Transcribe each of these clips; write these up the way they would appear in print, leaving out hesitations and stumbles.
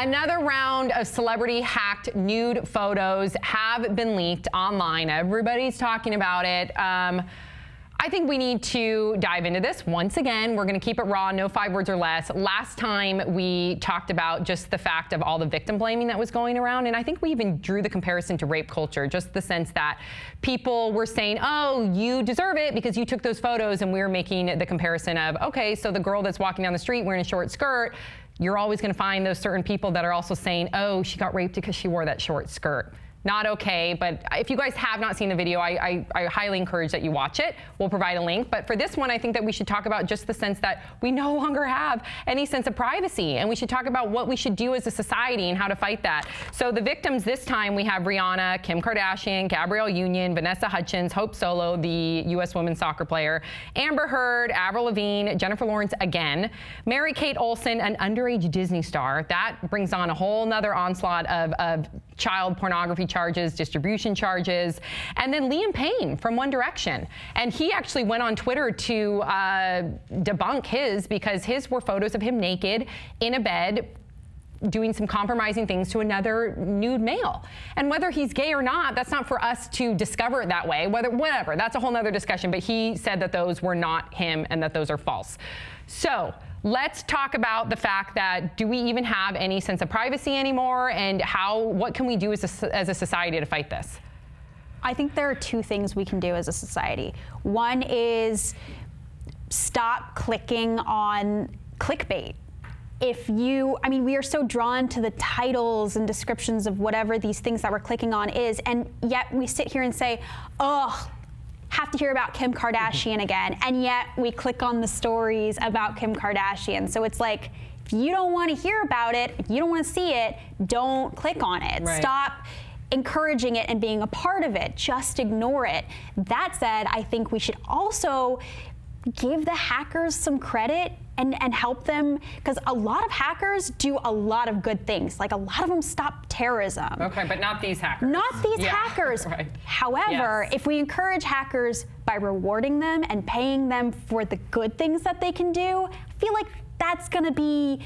Another round of celebrity-hacked nude photos have been leaked online. Everybody's talking about it. I think we need to dive into this. Once again, we're going to keep it raw, no 5 words or less. Last time we talked about just the fact of all the victim blaming that was going around, and I think we even drew the comparison to rape culture, just the sense that people were saying, oh, you deserve it because you took those photos, and we were making the comparison of, okay, so the girl that's walking down the street wearing a short skirt, you're always going to find those certain people that are also saying, oh, she got raped because she wore that short skirt. Not okay, but if you guys have not seen the video, I highly encourage that you watch it. We'll provide a link. But for this one, I think that we should talk about just the sense that we no longer have any sense of privacy. And we should talk about what we should do as a society and how to fight that. So the victims this time, we have Rihanna, Kim Kardashian, Gabrielle Union, Vanessa Hudgens, Hope Solo, the U.S. women's soccer player, Amber Heard, Avril Lavigne, Jennifer Lawrence again, Mary-Kate Olsen, an underage Disney star. That brings on a whole nother onslaught of child pornography charges, distribution charges, and then Liam Payne from One Direction. And he actually went on Twitter to debunk his, because his were photos of him naked in a bed doing some compromising things to another nude male. And whether he's gay or not, that's not for us to discover it that way. Whatever, that's a whole nother discussion. But he said that those were not him and that those are false. So let's talk about the fact that, do we even have any sense of privacy anymore, and what can we do as a society to fight this? I think there are 2 things we can do as a society. One is stop clicking on clickbait. We are so drawn to the titles and descriptions of whatever these things that we're clicking on is, and yet we sit here and say, oh, have to hear about Kim Kardashian again, and yet we click on the stories about Kim Kardashian. So it's like, if you don't want to hear about it, if you don't want to see it, don't click on it. Right. Stop encouraging it and being a part of it. Just ignore it. That said, I think we should also give the hackers some credit and help them, because a lot of hackers do a lot of good things. Like, a lot of them stop terrorism. Okay, but not these hackers. Not these hackers. Right. However, if we encourage hackers by rewarding them and paying them for the good things that they can do, I feel like that's going to be,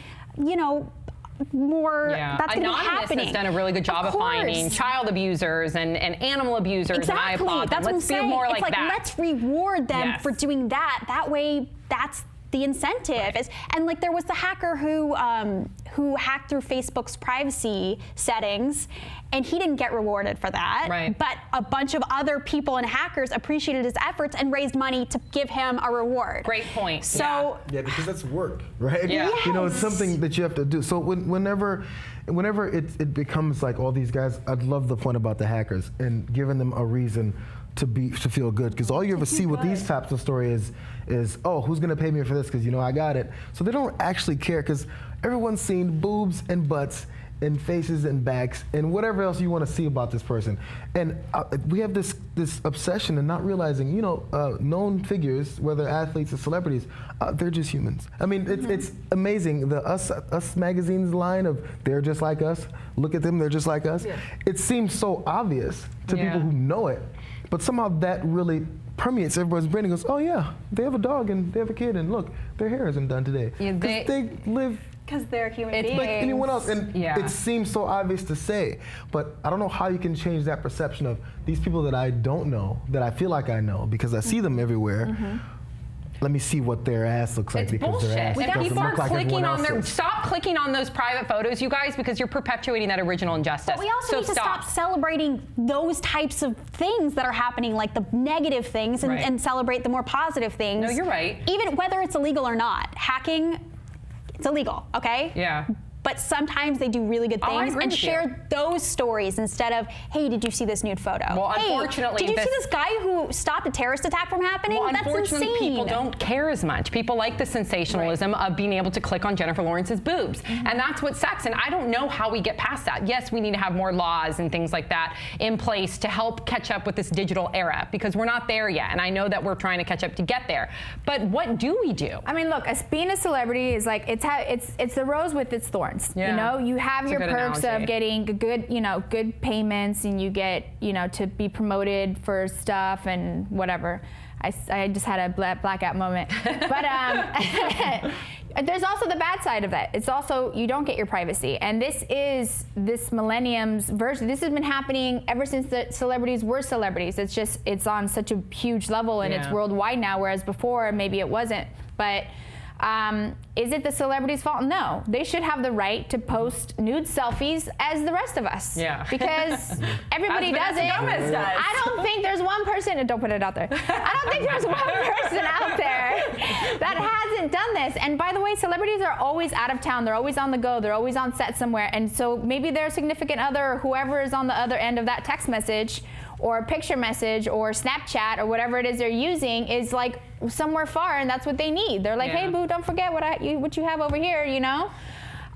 more, that's going to be happening. Has done a really good job of finding child abusers and animal abusers, exactly. And I applaud them. Let's be more like that. Let's reward them for doing that. That way, that's the incentive. Right. And like, there was the hacker who hacked through Facebook's privacy settings, and he didn't get rewarded for that. Right. But a bunch of other people and hackers appreciated his efforts and raised money to give him a reward. Great point. So yeah, because that's work, right? Yeah. Yes. It's something that you have to do. So whenever it becomes like all these guys, I love the point about the hackers and giving them a reason to feel good, because all you ever see with these types of stories is, oh, who's gonna pay me for this, because I got it. So they don't actually care, because everyone's seen boobs and butts and faces and backs and whatever else you want to see about this person. And we have this obsession and not realizing, known figures, whether athletes or celebrities, they're just humans. I mean, it's amazing. The Us Magazine's line of "they're just like us," look at them, they're just like us. Yeah. It seems so obvious to people who know it, but somehow that really permeates everybody's brain and goes, oh yeah, they have a dog and they have a kid, and look, their hair isn't done today. Yeah, they live. Because they're human beings. Like anyone else, and it seems so obvious to say, but I don't know how you can change that perception of these people that I don't know, that I feel like I know because I see them everywhere. Let me see what their ass looks like. It's because bullshit. their ass doesn't People are look like clicking on everyone else's. stop clicking on those private photos, you guys, because you're perpetuating that original injustice. But we also need to stop celebrating those types of things that are happening, like the negative things, and celebrate the more positive things. No, you're right. Even whether it's illegal or not. Hacking, it's illegal, okay? Yeah. But sometimes they do really good things and share those stories instead of, hey, did you see this nude photo? Well, unfortunately, did you see this guy who stopped a terrorist attack from happening? Well, that's unfortunately, insane. people don't care as much. People like the sensationalism of being able to click on Jennifer Lawrence's boobs. And that's what sucks. And I don't know how we get past that. Yes, we need to have more laws and things like that in place to help catch up with this digital era, because we're not there yet. And I know that we're trying to catch up to get there. But what do we do? I mean, look, being a celebrity is like, it's the rose with its thorns. Yeah. You have your perks of getting good, good payments, and you get, to be promoted for stuff and whatever. I just had a blackout moment. But There's also the bad side of that. It's also, you don't get your privacy. And this is this millennium's version. This has been happening ever since the celebrities were celebrities. It's just, it's on such a huge level and it's worldwide now, whereas before maybe it wasn't. But is it the celebrity's fault? No. They should have the right to post nude selfies as the rest of us. Yeah. Because everybody does it. Does. I don't think there's one person, don't put it out there. I don't think there's one person out there that hasn't done this. And by the way, celebrities are always out of town. They're always on the go. They're always on set somewhere. And so maybe their significant other or whoever is on the other end of that text message or picture message or Snapchat or whatever it is they're using is like somewhere far, and that's what they need. They're like, hey, boo, don't forget what you have over here, you know?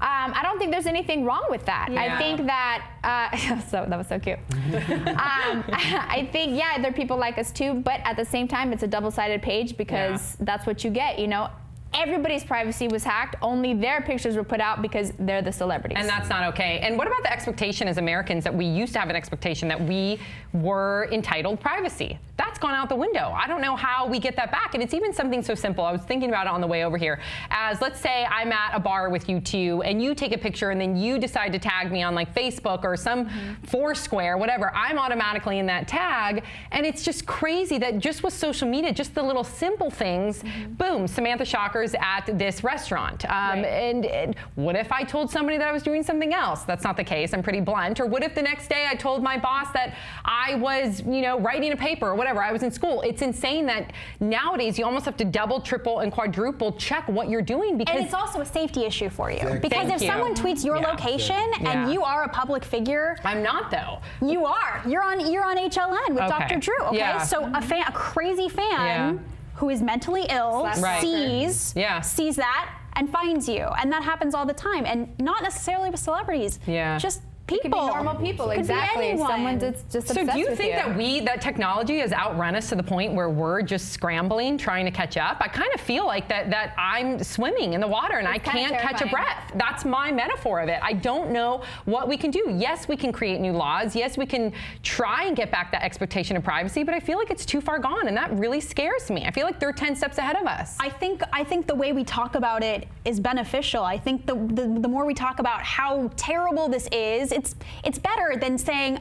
I don't think there's anything wrong with that. Yeah. I think that, so that was so cute. I think, yeah, there are people like us too, but at the same time, it's a double-sided page because that's what you get, you know? Everybody's privacy was hacked. Only their pictures were put out because they're the celebrities. And that's not okay. And what about the expectation as Americans that we used to have an expectation that we were entitled privacy? That's gone out the window. I don't know how we get that back. And it's even something so simple. I was thinking about it on the way over here. As let's say I'm at a bar with you two and you take a picture and then you decide to tag me on like Facebook or some Foursquare, whatever. I'm automatically in that tag. And it's just crazy that just with social media, just the little simple things, boom, Samantha Shocker at this restaurant. And what if I told somebody that I was doing something else? That's not the case. I'm pretty blunt. Or what if the next day I told my boss that I was, you know, writing a paper or whatever. I was in school. It's insane that nowadays you almost have to double, triple, and quadruple check what you're doing because and it's also a safety issue for you. Exactly. Because if someone tweets your location and you are a public figure, I'm not though. You are. You're on HLN with Dr. Drew. Okay, so a crazy fan. Who is mentally ill sees that and finds you, and that happens all the time, and not necessarily with celebrities. Just people. It could be normal people, exactly. Someone that's just obsessed with you. So do you think that technology has outrun us to the point where we're just scrambling, trying to catch up? I kind of feel like that I'm swimming in the water and I can't catch a breath. That's my metaphor of it. I don't know what we can do. Yes, we can create new laws. Yes, we can try and get back that expectation of privacy, but I feel like it's too far gone, and that really scares me. I feel like they're 10 steps ahead of us. I think the way we talk about it is beneficial. I think the more we talk about how terrible this is, it's better than saying,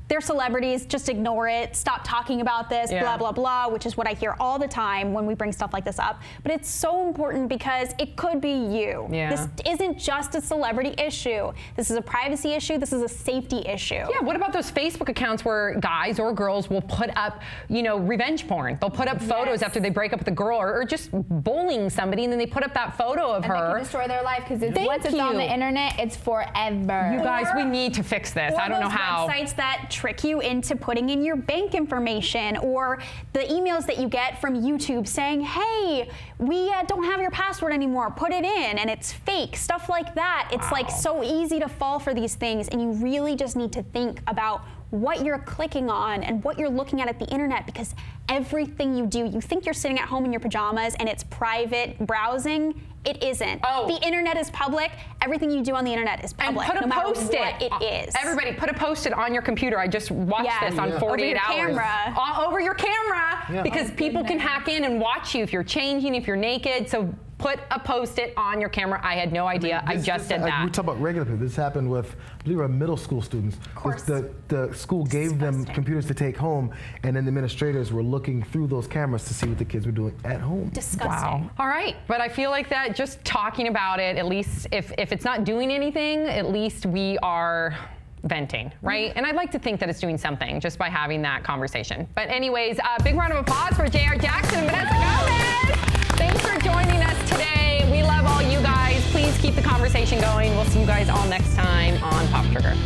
they're celebrities, just ignore it, stop talking about this, blah, blah, blah, which is what I hear all the time when we bring stuff like this up. But it's so important because it could be you. This isn't just a celebrity issue. This is a privacy issue. This is a safety issue. Yeah, what about those Facebook accounts where guys or girls will put up, you know, revenge porn? They'll put up photos after they break up with a girl or just bullying somebody, and then they put up that photo of her. And they can destroy their life because once it's on the internet, it's forever. You guys, we need to fix this. I don't know how. Websites that trick you into putting in your bank information, or the emails that you get from YouTube saying, hey, we don't have your password anymore, put it in, and it's fake, stuff like that. It's like so easy to fall for these things, and you really just need to think about what you're clicking on and what you're looking at the internet, because everything you do, you think you're sitting at home in your pajamas and it's private browsing. It isn't. The internet is public. Everything you do on the internet is public. And put a post-it. It is. Everybody, put a post-it on your computer. I just watched this on 48 hours. Over your camera. Because people can hack in and watch you if you're changing, if you're naked. So put a post-it on your camera. I had no idea. I just did that. We talk about regular people. This happened with, I believe, middle school students. Of course. The school gave them computers to take home, and then the administrators were looking through those cameras to see what the kids were doing at home. Disgusting. Wow. All right, but I feel like that just talking about it, at least if it's not doing anything, at least we are venting, right? And I'd like to think that it's doing something just by having that conversation. But anyways, big round of applause for Jayar Jackson and Vanessa Hudgens. Thanks for joining us today. We love all you guys. Please keep the conversation going. We'll see you guys all next time on Pop Trigger.